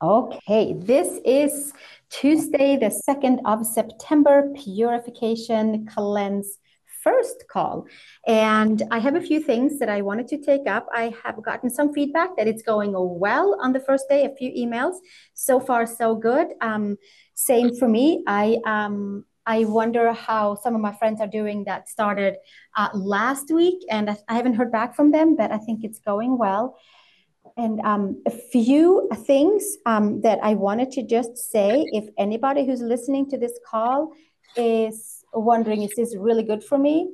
Okay, this is Tuesday, the 2nd of September, Purification Cleanse first call. And I have a few things that I wanted to take up. I have gotten some feedback that it's going well on the first day, a few emails. So far, so good. Same for me. I wonder how some of my friends are doing that started last week, and I haven't heard back from them, but I think it's going well. And a few things that I wanted to just say, if anybody who's listening to this call is wondering, is this really good for me?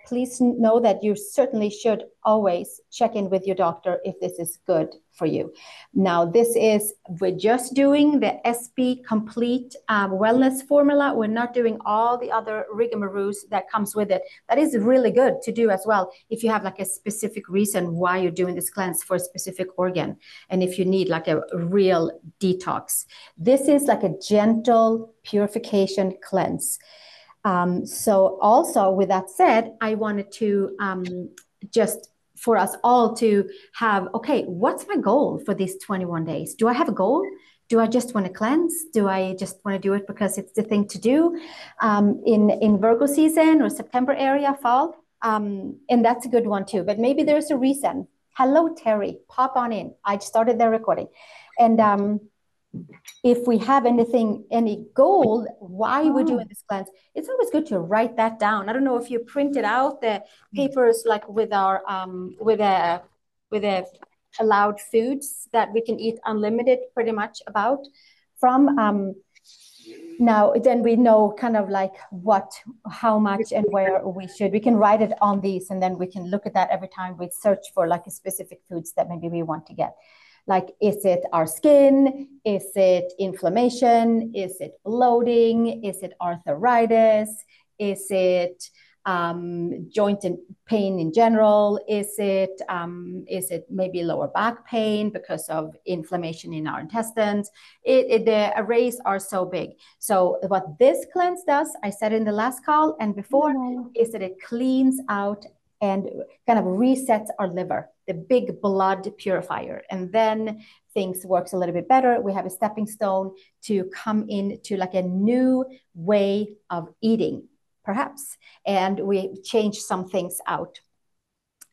Please know that you certainly should always check in with your doctor if this is good for you. Now, we're just doing the SB Complete Wellness Formula. We're not doing all the other rigmaroles that comes with it. That is really good to do as well if you have like a specific reason why you're doing this cleanse for a specific organ, and if you need like a real detox. This is like a gentle purification cleanse. So also with that said, I wanted to just for us all to have, okay, what's my goal for these 21 days? Do I have a goal? Do I just want to cleanse? Do I just want to do it because it's the thing to do in Virgo season or September area, fall? And that's a good one too, but maybe there's a reason. Hello, Terry, pop on in. I started the recording. And if we have any goal, why we're doing this cleanse, it's always good to write that down. I don't know if you printed out the papers like with our with a allowed foods that we can eat unlimited pretty much about from. Now then we know kind of like how much and where we can write it on these, and then we can look at that every time we search for like a specific foods that maybe we want to get. Like, is it our skin? Is it inflammation? Is it bloating? Is it arthritis? Is it joint and pain in general? Is it maybe lower back pain because of inflammation in our intestines? The arrays are so big. So what this cleanse does, I said in the last call and before, is that it cleans out and kind of resets our liver, the big blood purifier. And then things works a little bit better. We have a stepping stone to come into like a new way of eating, perhaps. And we change some things out.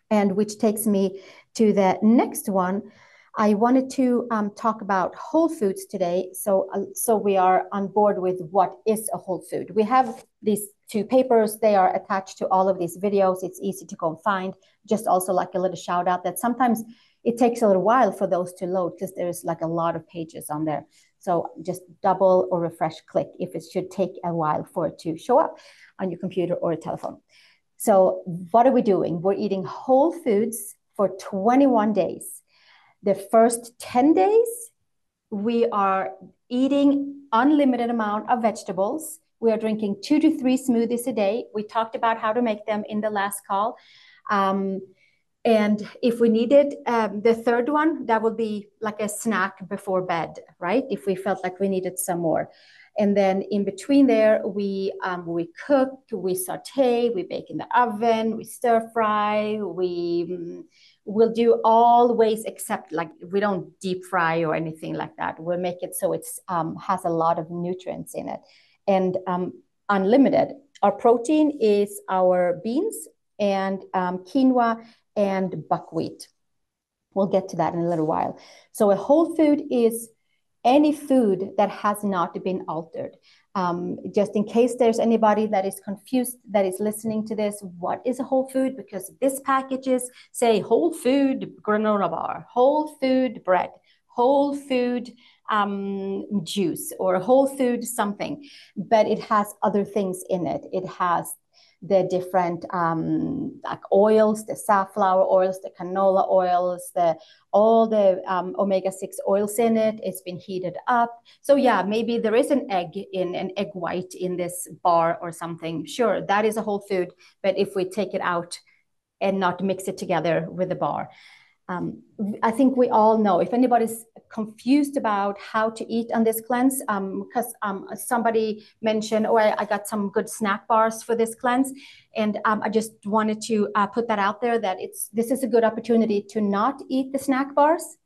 And which takes me to the next one. I wanted to talk about whole foods today. So we are on board with what is a whole food. We have these two papers. They are attached to all of these videos. It's easy to go and find. Just also like a little shout out that sometimes it takes a little while for those to load because there's like a lot of pages on there. So just double or refresh click if it should take a while for it to show up on your computer or a telephone. So what are we doing? We're eating whole foods for 21 days. The first 10 days, we are eating unlimited amount of vegetables. We are drinking 2 to 3 smoothies a day. We talked about how to make them in the last call. And if we needed the third one, that would be like a snack before bed, right? If we felt like we needed some more. And then in between there, we cook, we saute, we bake in the oven, we stir fry, we'll do all ways except like we don't deep fry or anything like that. We'll make it so it's has a lot of nutrients in it. And unlimited. Our protein is our beans and quinoa and buckwheat. We'll get to that in a little while. So a whole food is any food that has not been altered. Just in case there's anybody that is confused that is listening to this, what is a whole food? Because this packages say whole food granola bar, whole food bread, whole food juice, or whole food something, but it has other things in it. It has the different like oils, the safflower oils, the canola oils, all the omega-6 oils in it. It's been heated up. So yeah, maybe there is an egg white in this bar or something. Sure, that is a whole food. But if we take it out and not mix it together with the bar, I think we all know. If anybody's confused about how to eat on this cleanse, because somebody mentioned, oh, I got some good snack bars for this cleanse, and I just wanted to put that out there that this is a good opportunity to not eat the snack bars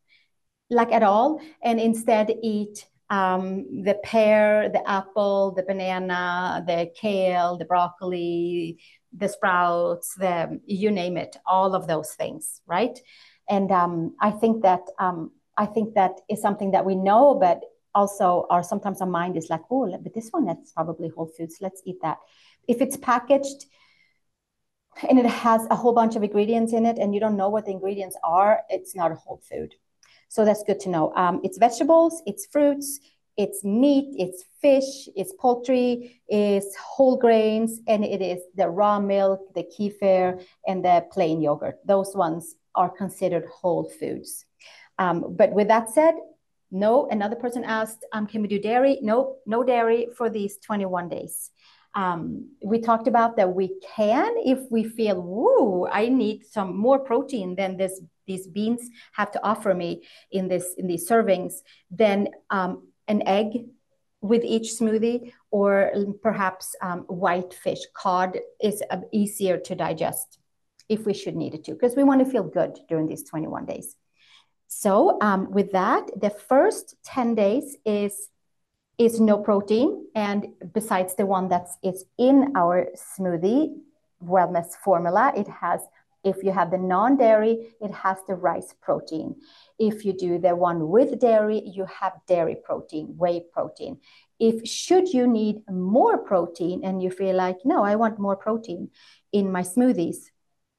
like at all, and instead eat the pear, the apple, the banana, the kale, the broccoli, the sprouts, the you name it, all of those things, right? And I think that is something that we know, but also our sometimes our mind is like, oh, but this one that's probably whole foods. Let's eat that. If it's packaged and it has a whole bunch of ingredients in it, and you don't know what the ingredients are, it's not a whole food. So that's good to know. It's vegetables, it's fruits, it's meat, it's fish, it's poultry, it's whole grains, and it is the raw milk, the kefir, and the plain yogurt. Those ones are considered whole foods. But with that said, no, another person asked, can we do dairy? No, no dairy for these 21 days. We talked about that we can if we feel, woo, I need some more protein than these beans have to offer me in these servings. Then an egg with each smoothie, or perhaps white fish, cod is easier to digest if we should need it to, because we want to feel good during these 21 days. So with that, the first 10 days is no protein. And besides the one that is in our smoothie wellness formula, it has, if you have the non-dairy, it has the rice protein. If you do the one with dairy, you have dairy protein, whey protein. If should you need more protein and you feel like, no, I want more protein in my smoothies,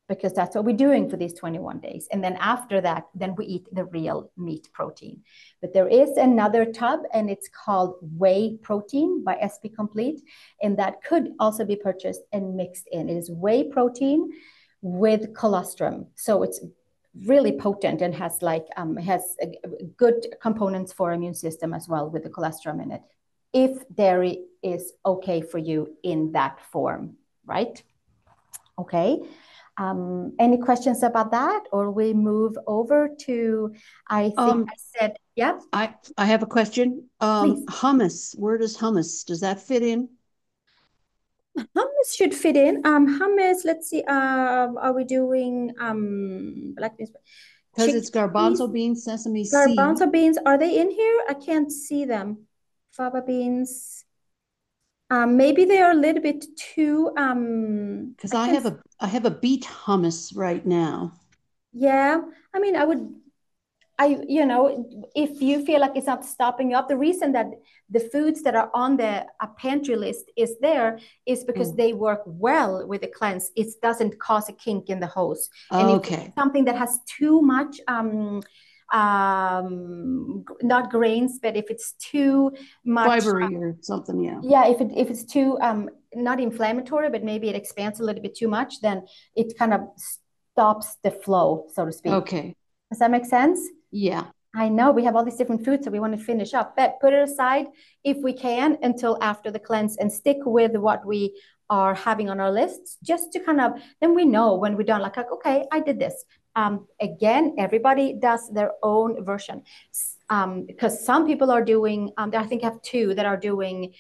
because that's what we're doing for these 21 days. And then after that, then we eat the real meat protein. But there is another tub, and it's called whey protein by SP Complete. And that could also be purchased and mixed in. It is whey protein with colostrum. So it's really potent and has good components for immune system as well, with the colostrum in it, if dairy is okay for you in that form, right? Okay. Any questions about that, or we move over to, I think I said, yeah. I have a question. Please. Hummus, where does hummus, does that fit in? Hummus should fit in. Hummus, let's see, are we doing black beans? Because it's Chickpeas, garbanzo beans, sesame seed. garbanzo beans, are they in here? I can't see them. Fava beans. Maybe they are a little bit too Because I can't. I have a beet hummus right now. Yeah, I mean, you know, if you feel like it's not stopping you up, the reason that the foods that are on the pantry list is there is because they work well with the cleanse. It doesn't cause a kink in the hose. And if it's something that has too much, not grains, but if it's too much fibery or something, yeah. Yeah, if it's too not inflammatory, but maybe it expands a little bit too much, then it kind of stops the flow, so to speak. Okay. Does that make sense? Yeah. I know we have all these different foods that we want to finish up, but put it aside if we can until after the cleanse, and stick with what we are having on our lists, just to kind of, then we know when we're done, like okay, I did this. Again, everybody does their own version. Because some people are doing, I think I have two that are doing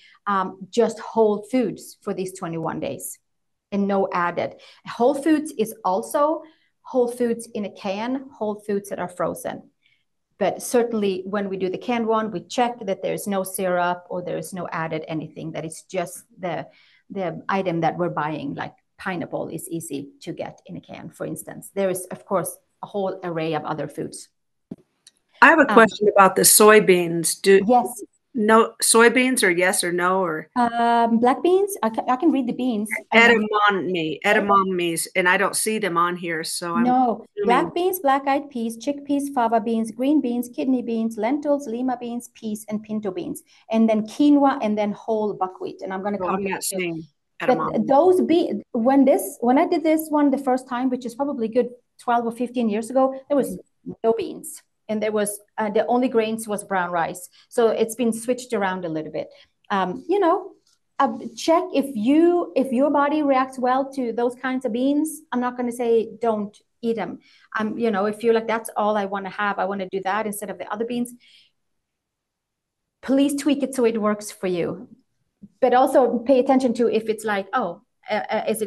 just whole foods for these 21 days and no added. Whole foods is also whole foods in a can, whole foods that are frozen. But certainly when we do the canned one, we check that there's no syrup or there's no added anything, that it's just the item that we're buying, like pineapple is easy to get in a can, for instance. There is, of course, a whole array of other foods. I have a question about the soybeans. Yes. No soybeans, or yes or no, or Black beans. I can read the beans. edamames, and I don't see them on here, so I'm No, assuming. black beans, black-eyed peas, chickpeas, fava beans, green beans, kidney beans, lentils, lima beans, peas, and pinto beans, and then quinoa, and then whole buckwheat. And I'm going to come I'm to not that too. seeing But edamame. those when I did this one the first time, which is probably good 12 or 15 years ago, there was no beans, and there was the only grains was brown rice. So it's been switched around a little bit. You know, check if your body reacts well to those kinds of beans. I'm not going to say don't eat them. You know, if you're like, that's all I want to have, I want to do that instead of the other beans, please tweak it so it works for you. But also pay attention to if it's like, oh, is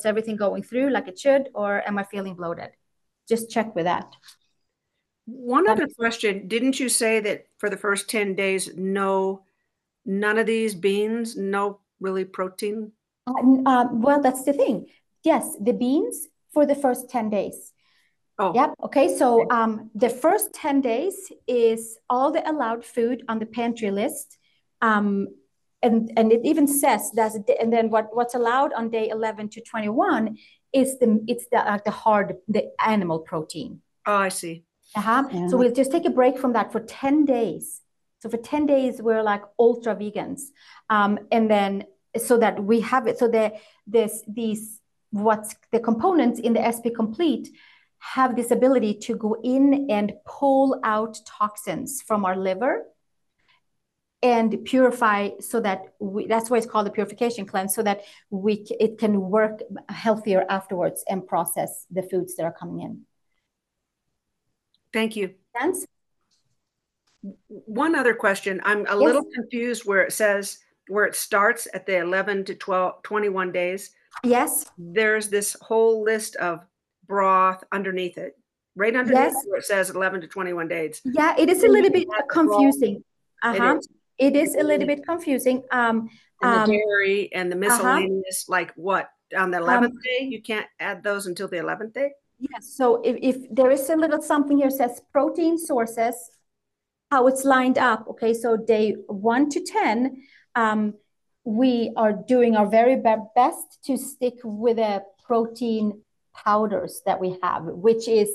everything going through like it should, or am I feeling bloated? Just check with that. One other question. Didn't you say that for the first 10 days, none of these beans, no really protein? Well, that's the thing. Yes, the beans for the first 10 days. Oh, yep. Okay. So the first 10 days is all the allowed food on the pantry list. And it even says that, and then what's allowed on day 11 to 21 is the animal protein. oh, I see. Yeah. So we'll just take a break from that for 10 days. So for 10 days, we're like ultra vegans. And then so that we have it. So what's the components in the SP Complete have this ability to go in and pull out toxins from our liver and purify, so that that's why it's called the purification cleanse, so that it can work healthier afterwards and process the foods that are coming in. Thank you. Sense? One other question. I'm a little confused where it says, where it starts at the 11 to 21 days. Yes. There's this whole list of broth underneath it. Right underneath where it says 11 to 21 days. Yeah, it is a little bit confusing. It is a little bit confusing. And the dairy and the miscellaneous, like what? On the 11th day, you can't add those until the 11th day? Yes. So if there is a little something here says protein sources, how it's lined up. Okay. So day 1 to 10, we are doing our very best to stick with the protein powders that we have, which is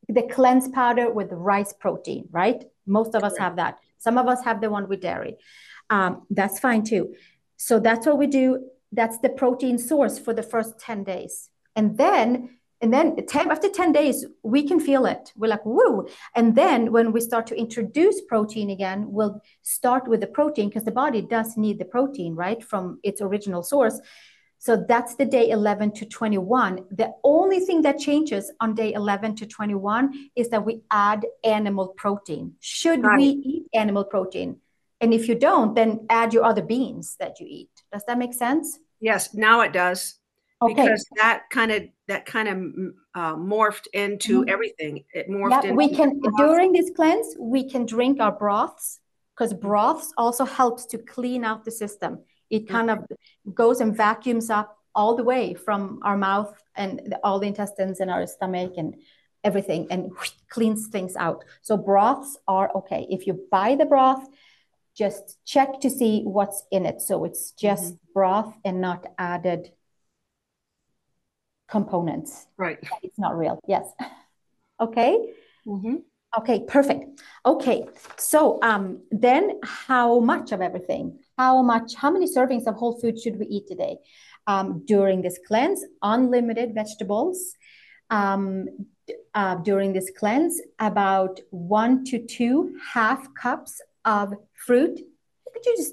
the cleanse powder with rice protein, right? Most of us have that. Some of us have the one with dairy. That's fine too. So that's what we do. That's the protein source for the first 10 days. And then after 10 days, we can feel it. We're like, woo. And then when we start to introduce protein again, we'll start with the protein because the body does need the protein, right, from its original source. So that's the day 11 to 21. The only thing that changes on day 11 to 21 is that we add animal protein. Should we eat animal protein? And if you don't, then add your other beans that you eat. Does that make sense? Yes, now it does. Okay. Because that kind of morphed into everything. It morphed into we can during this cleanse, we can drink our broths, because broths also helps to clean out the system. It kind of goes and vacuums up all the way from our mouth and all the intestines in our stomach and everything, and cleans things out. So broths are okay. If you buy the broth, just check to see what's in it. So it's just broth and not added components. Right. It's not real. Yes. Okay. Okay, perfect. Okay. So then how much of everything? How many servings of whole food should we eat today? During this cleanse, unlimited vegetables. During this cleanse, about 1 to 2 half cups of fruit.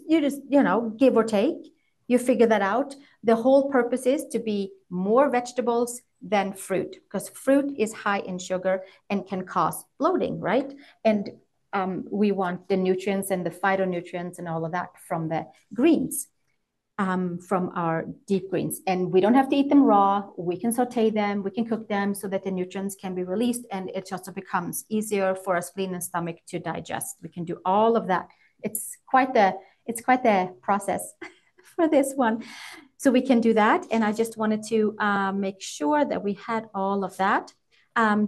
You just give or take. You figure that out. The whole purpose is to be more vegetables than fruit, because fruit is high in sugar and can cause bloating, right? And we want the nutrients and the phytonutrients and all of that from the greens, from our deep greens. And we don't have to eat them raw. We can saute them, we can cook them so that the nutrients can be released, and it also becomes easier for our spleen and stomach to digest. We can do all of that. It's quite the process for this one. So we can do that. And I just wanted to make sure that we had all of that.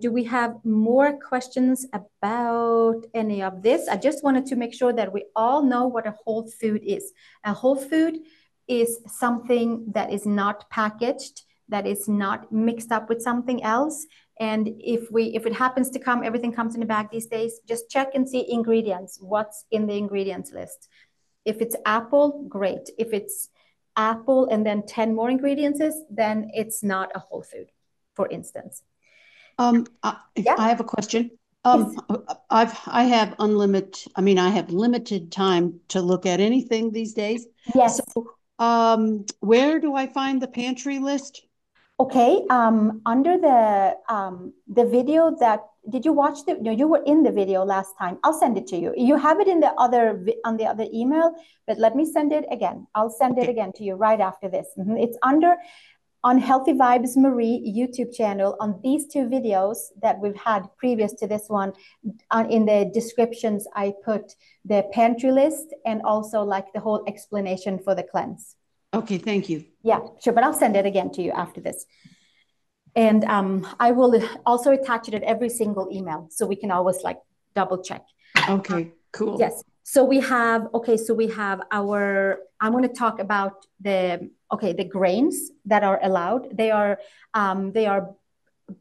Do we have more questions about any of this? I just wanted to make sure that we all know what a whole food is. A whole food is something that is not packaged, that is not mixed up with something else. And if it happens to come, everything comes in a bag these days, just check and see ingredients, what's in the ingredients list. If it's apple, great. If it's apple and then 10 more ingredients, then it's not a whole food, for instance. I have a question. I have limited time to look at anything these days. Yes. So where do I find the pantry list? Okay, under the video did you watch you were in the video last time. I'll send it to you. You have it in on the other email, but let me send it again. I'll send it again to you right after this. It's under on Healthy Vibes Marie YouTube channel, on these two videos that we've had previous to this one, in the descriptions, I put the pantry list and also like the whole explanation for the cleanse. Okay, thank you. Yeah, sure. But I'll send it again to you after this. And I will also attach it at every single email so we can always like double check. Okay, cool. Yes. So we have, okay, so we have our, I'm going to talk about the grains that are allowed. They are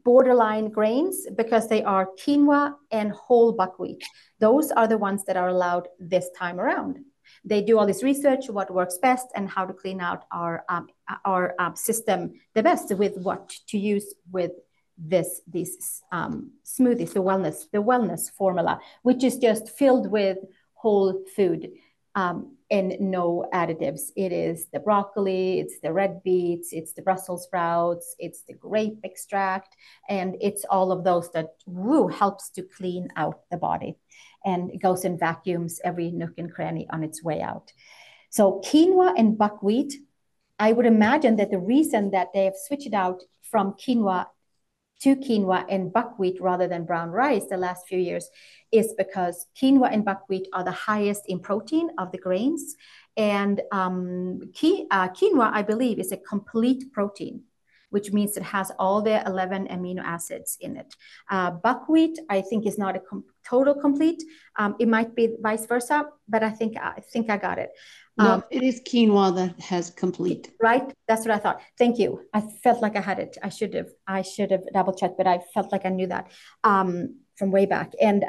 borderline grains because they are quinoa and whole buckwheat. Those are the ones that are allowed this time around. They do all this research, what works best and how to clean out our system the best with what to use with these smoothies, the wellness formula, which is just filled with whole food and no additives. It is the broccoli, it's the red beets, it's the Brussels sprouts, it's the grape extract, and it's all of those that helps to clean out the body. And it goes in vacuums every nook and cranny on its way out. So quinoa and buckwheat, I would imagine that the reason that they have switched out from quinoa to quinoa and buckwheat rather than brown rice the last few years is because quinoa and buckwheat are the highest in protein of the grains. And quinoa, I believe, is a complete protein, which means it has all the 11 amino acids in it. Buckwheat, I think, is not a total complete. It might be vice versa, but I think I got it. No, it is quinoa that has complete. Right? That's what I thought. Thank you. I felt like I had it. I should have double checked, but I felt like I knew that from way back. And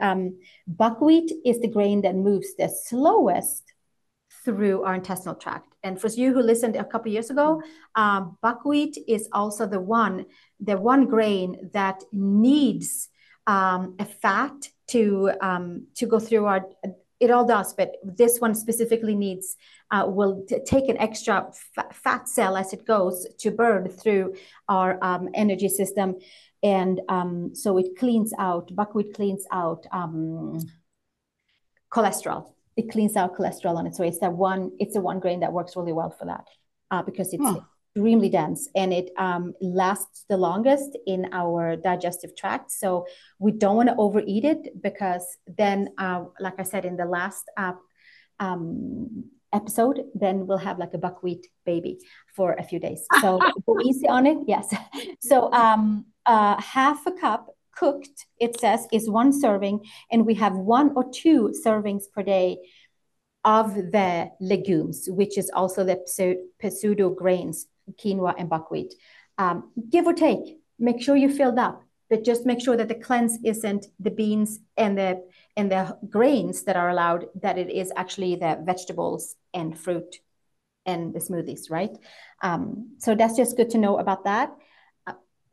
buckwheat is the grain that moves the slowest through our intestinal tract. And for you who listened a couple of years ago, buckwheat is also the one grain that needs a fat to go through our. It all does, but this one specifically needs will take an extra fat cell as it goes to burn through our energy system, and so it cleans out. Buckwheat cleans out cholesterol. It cleans out cholesterol on its way. It's the one grain that works really well for that because it's extremely dense and it lasts the longest in our digestive tract. So we don't want to overeat it because then, like I said in the last episode, then we'll have like a buckwheat baby for a few days. So go easy on it. Yes. So half a cup cooked, it says, is one serving, and we have 1 or 2 servings per day of the legumes, which is also the pseudo grains, quinoa and buckwheat. Give or take, make sure you filled up, but just make sure that the cleanse isn't the beans and the grains that are allowed, that it is actually the vegetables and fruit and the smoothies, right? So that's just good to know about that.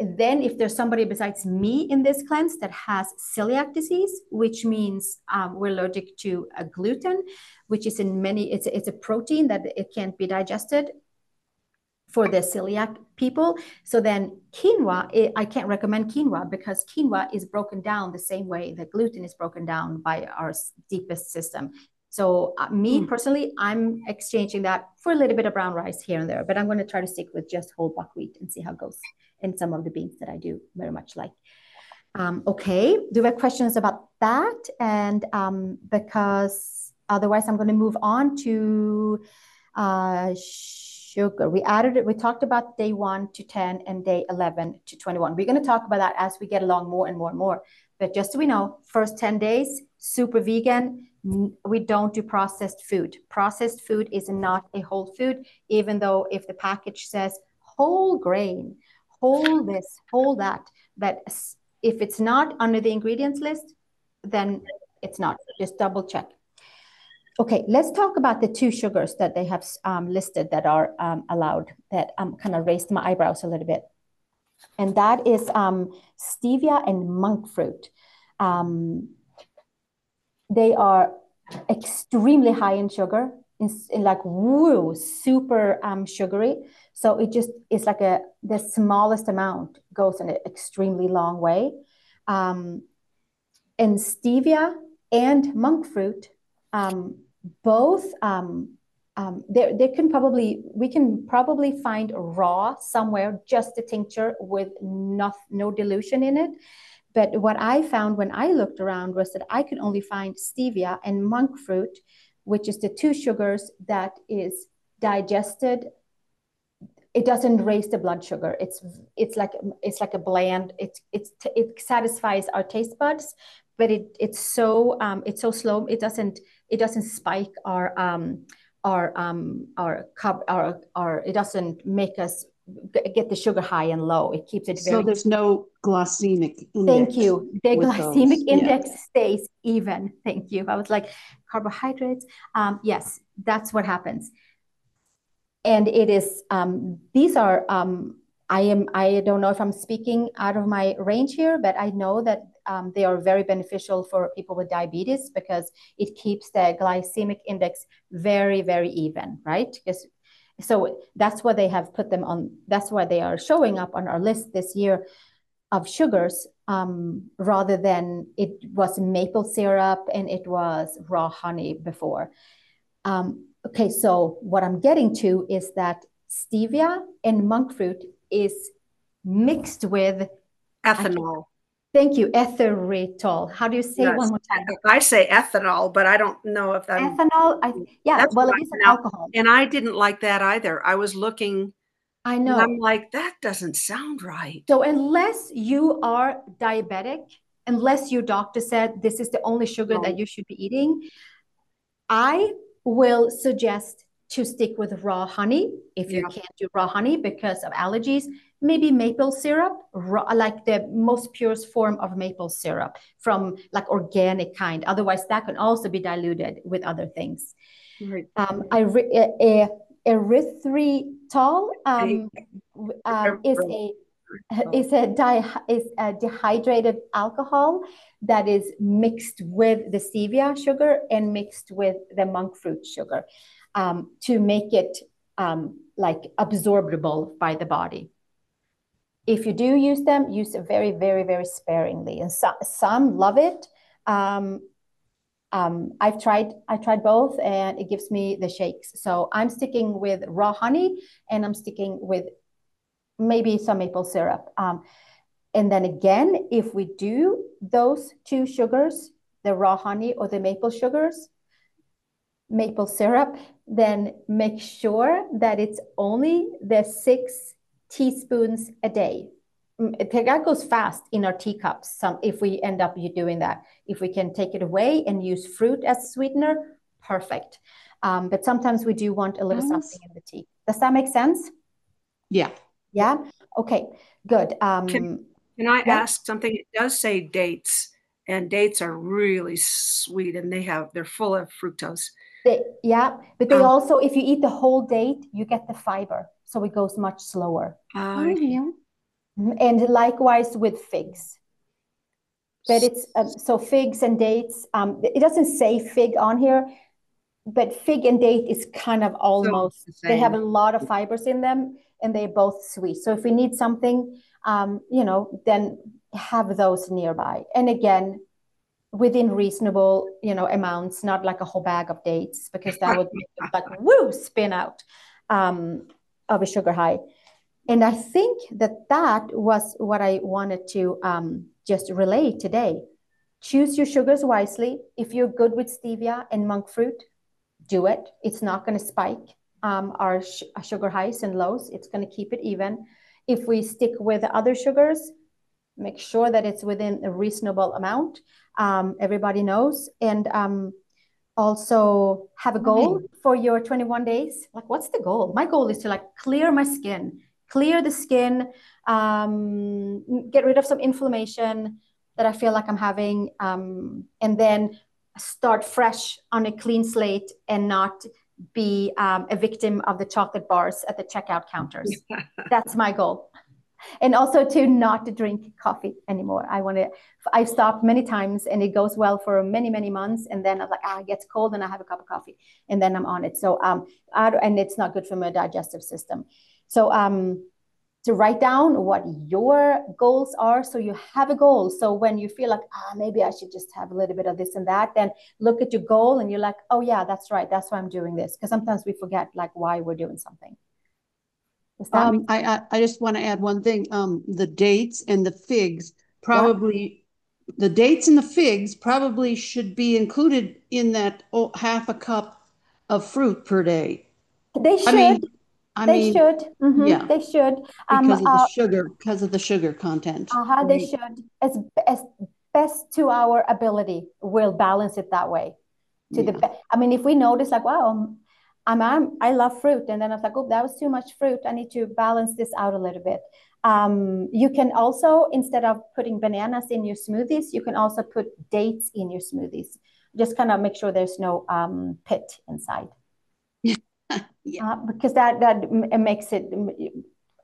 Then if there's somebody besides me in this cleanse that has celiac disease, which means we're allergic to gluten, which is it's a protein that it can't be digested for the celiac people. So then quinoa, I can't recommend quinoa because quinoa is broken down the same way that gluten is broken down by our deepest system. So me personally, I'm exchanging that for a little bit of brown rice here and there, but I'm going to try to stick with just whole buckwheat and see how it goes. And some of the beans that I do very much like. Okay, do we have questions about that? And because otherwise I'm going to move on to sugar. We talked about day 1 to 10 and day 11 to 21. We're going to talk about that as we get along more and more and more. But just so we know, first 10 days, super vegan. We don't do processed food. Processed food is not a whole food, even though if the package says whole grain, whole this, whole that. But if it's not under the ingredients list, then it's not. Just double check. Okay, let's talk about the 2 sugars that they have listed that are allowed, that kind of raised my eyebrows a little bit. And that is stevia and monk fruit. They are extremely high in sugar, in like super sugary. So it just is like the smallest amount goes in an extremely long way. And stevia and monk fruit both we can probably find raw somewhere, just a tincture with no dilution in it. But what I found when I looked around was that I could only find stevia and monk fruit, which is the two sugars that is digested. It doesn't raise the blood sugar. It's like a bland. It satisfies our taste buds, but it's so slow. It doesn't spike it doesn't make us get the sugar high and low. It keeps it very. So there's no glycemic index. Thank you. The glycemic index Yeah. stays even. Thank you. I was like, carbohydrates. Yes, that's what happens. And it is, these are, I don't know if I'm speaking out of my range here, but I know that they are very beneficial for people with diabetes because it keeps the glycemic index very, very even, right? So that's why they have put them on, that's why they are showing up on our list this year of sugars, rather than it was maple syrup and it was raw honey before. Okay, so what I'm getting to is that stevia and monk fruit is mixed with ethanol. Thank you, erythritol. How do you say it one more time? I say ethanol, but I don't know if I'm ethanol. Well, it is an alcohol. And I didn't like that either. I was looking. I know. And I'm like, that doesn't sound right. So unless you are diabetic, unless your doctor said this is the only sugar that you should be eating, I will suggest to stick with raw honey if you can't do raw honey because of allergies. Maybe maple syrup, like the most purest form of maple syrup from like organic kind. Otherwise, that can also be diluted with other things. Right. Erythritol is a dehydrated alcohol that is mixed with the stevia sugar and mixed with the monk fruit sugar, to make it like absorbable by the body. If you do use them, use it very, very, very sparingly. And some love it. I tried both, and it gives me the shakes. So I'm sticking with raw honey, and I'm sticking with maybe some maple syrup. And then again, if we do those two sugars, the raw honey or the maple syrup, then make sure that it's only the 6 teaspoons a day. That goes fast in our teacups. If we end up doing that, if we can take it away and use fruit as sweetener, perfect. But sometimes we do want a little something in the tea. Does that make sense? Yeah. Yeah. Okay. Good. Can I ask something? It does say dates, and dates are really sweet, and they're full of fructose. But they also, if you eat the whole date, you get the fiber, so it goes much slower. And likewise with figs. But it's so figs and dates. It doesn't say fig on here, but fig and date is kind of almost. They have a lot of fibers in them, and they're both sweet. So if we need something, then have those nearby. And again, within reasonable, amounts, not like a whole bag of dates, because that would make us like, spin out of a sugar high. And I think that was what I wanted to just relay today. Choose your sugars wisely. If you're good with stevia and monk fruit, do it. It's not going to spike our sugar highs and lows. It's going to keep it even. If we stick with the other sugars, make sure that it's within a reasonable amount. Everybody knows. And also have a goal for your 21 days. Like, what's the goal? My goal is to clear my skin, clear the skin, get rid of some inflammation that I feel like I'm having, and then start fresh on a clean slate and not be a victim of the chocolate bars at the checkout counters. That's my goal. And also to not drink coffee anymore. I've stopped many times and it goes well for many, many months. And then I'm like, it gets cold and I have a cup of coffee and then I'm on it. So, and it's not good for my digestive system. So, to write down what your goals are, so you have a goal. So when you feel like, maybe I should just have a little bit of this and that, then look at your goal and you're like, oh yeah, that's right, that's why I'm doing this. Because sometimes we forget like why we're doing something. I just want to add one thing. The dates and the figs probably, the dates and the figs probably should be included in that half a cup of fruit per day. They should. They should. Yeah, they should. Because of the sugar content. They should. As best to our ability, we'll balance it that way. I mean, if we notice like, wow, I love fruit, and then I was like, oh, that was too much fruit. I need to balance this out a little bit. You can also, instead of putting bananas in your smoothies, you can also put dates in your smoothies. Just kind of make sure there's no pit inside. Because that makes it,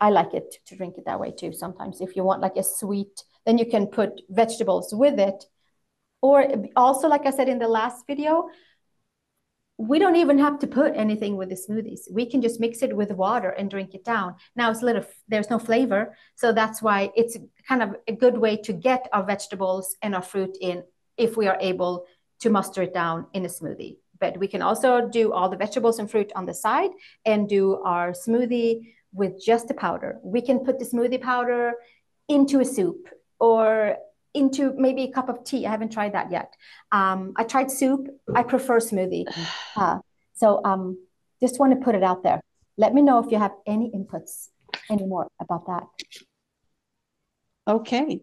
I like it to drink it that way too. Sometimes if you want like a sweet, then you can put vegetables with it. Or also, like I said in the last video, we don't even have to put anything with the smoothies. We can just mix it with water and drink it down. Now there's no flavor. So that's why it's kind of a good way to get our vegetables and our fruit in, if we are able to muster it down in a smoothie. But we can also do all the vegetables and fruit on the side and do our smoothie with just the powder. We can put the smoothie powder into a soup or into maybe a cup of tea. I haven't tried that yet. I tried soup. I prefer smoothie. So just want to put it out there. Let me know if you have any inputs anymore about that. Okay.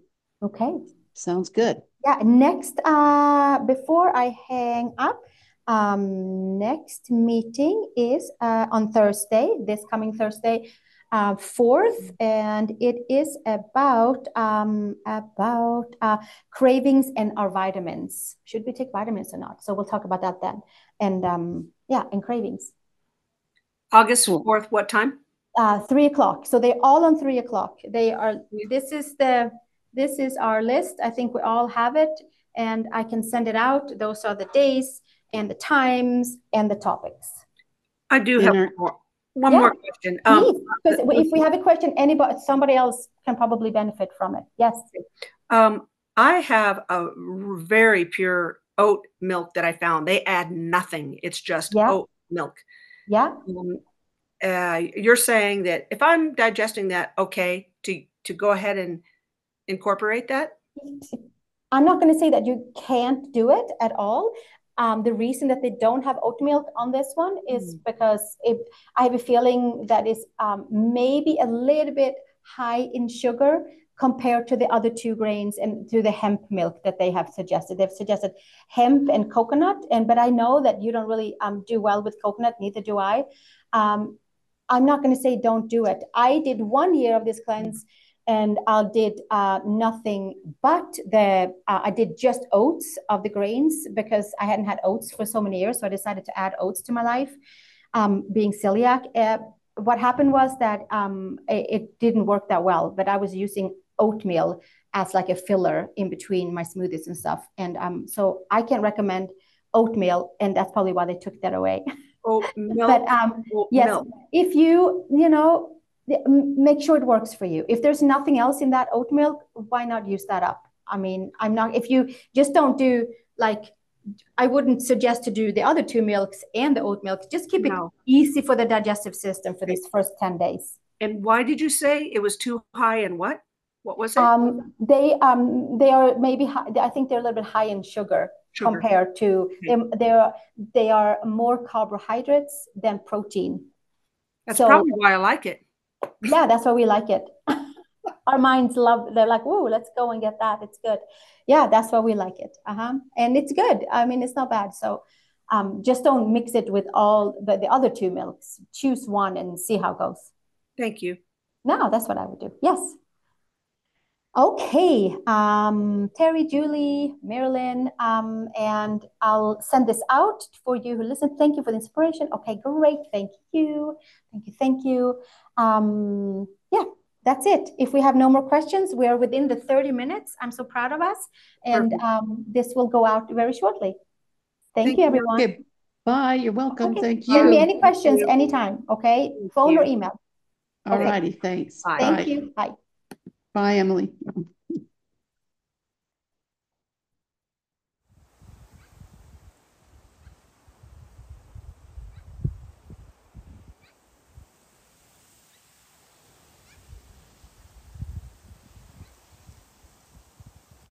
Sounds good. Yeah. Next, before I hang up, next meeting is on Thursday, this coming Thursday, 4th, and it is about cravings and our vitamins. Should we take vitamins or not? So we'll talk about that then. And and cravings. August 4th, what time? 3 o'clock. So they're all on 3 o'clock. They are. This is our list. I think we all have it, and I can send it out. Those are the days and the times and the topics. I do have one more question. Because if we have a question, somebody else can probably benefit from it. Yes. I have a very pure oat milk that I found. They add nothing. It's just oat milk. Yeah. You're saying that if I'm digesting that, okay, to go ahead and incorporate that? I'm not going to say that you can't do it at all. The reason that they don't have oat milk on this one is because I have a feeling that is maybe a little bit high in sugar compared to the other 2 grains and to the hemp milk that they have suggested. They've suggested hemp and coconut, but I know that you don't really do well with coconut, neither do I. I'm not going to say don't do it. I did 1 year of this cleanse, and I did nothing but I did just oats of the grains because I hadn't had oats for so many years. So I decided to add oats to my life, being celiac. What happened was that it didn't work that well, but I was using oatmeal as like a filler in between my smoothies and stuff. And so I can recommend oatmeal, and that's probably why they took that away. Oatmeal. But yes, if make sure it works for you. If there's nothing else in that oat milk, why not use that up? I mean, if you just don't do I wouldn't suggest to do the other 2 milks and the oat milk. Just keep it easy for the digestive system for these first 10 days. And why did you say it was too high in what? What was it? They are maybe high, I think they're a little bit high in sugar. Compared to they are more carbohydrates than protein. That's probably why I like it. Yeah, that's why we like it. Our minds they're like, whoa, let's go and get that. It's good. Yeah, that's why we like it. And it's good. I mean, it's not bad. So just don't mix it with all the other 2 milks. Choose one and see how it goes. Thank you. No, that's what I would do. Yes. Okay, Terry, Julie, Marilyn, and I'll send this out for you who listen. Thank you for the inspiration. Okay, great. Thank you. Yeah, that's it. If we have no more questions, we are within the 30 minutes. I'm so proud of us. And this will go out very shortly. Thank you, everyone. Okay. Bye. You're welcome. Okay. Thank you. Send me any questions anytime. Okay, phone or email. All righty, thanks. Bye. Thank Bye. you. Bye. Bye, Emily.